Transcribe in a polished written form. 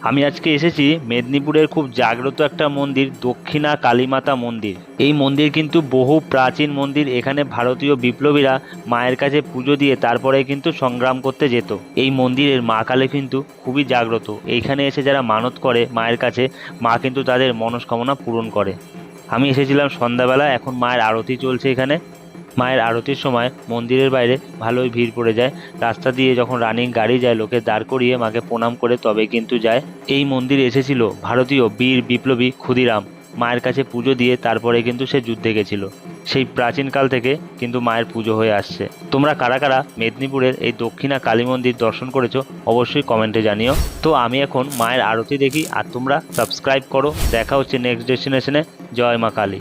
আমি আজকে এসেছি মেদিনীপুরের খুব জাগ্রত একটা মন্দির, দক্ষিণা কালীমাতা মন্দির। এই মন্দির কিন্তু বহু প্রাচীন মন্দির। এখানে ভারতীয় বিপ্লবীরা মায়ের কাছে পুজো দিয়ে তারপরে কিন্তু সংগ্রাম করতে যেত। এই মন্দিরের মা কালী কিন্তু খুবই জাগ্রত। এইখানে এসে যারা মানত করে মায়ের কাছে, মা কিন্তু তাদের মনস্কামনা পূরণ করে। আমি এসেছিলাম সন্ধ্যাবেলা, এখন মায়ের আরতি চলছে এখানে। মায়ের আরতির সময় মন্দিরের বাইরে ভালোই ভিড় পড়ে যায়। রাস্তা দিয়ে যখন রানিং গাড়ি যায়, লোকে দাঁড় করিয়ে মাকে প্রণাম করে তবে কিন্তু যায়। এই মন্দিরে এসেছিল ভারতীয় বীর বিপ্লবী ক্ষুদিরাম। মায়ের কাছে পুজো দিয়ে তারপরে কিন্তু সে যুদ্ধে গেছিল। সেই প্রাচীনকাল থেকে কিন্তু মায়ের পুজো হয়ে আসছে। তোমরা কারা কারা মেদিনীপুরের এই দক্ষিণা কালী মন্দির দর্শন করেছো অবশ্যই কমেন্টে জানিও। তো আমি এখন মায়ের আরতি দেখি, আর তোমরা সাবস্ক্রাইব করো। দেখা হচ্ছে নেক্সট ডেস্টিনেশনে। জয় মা কালী।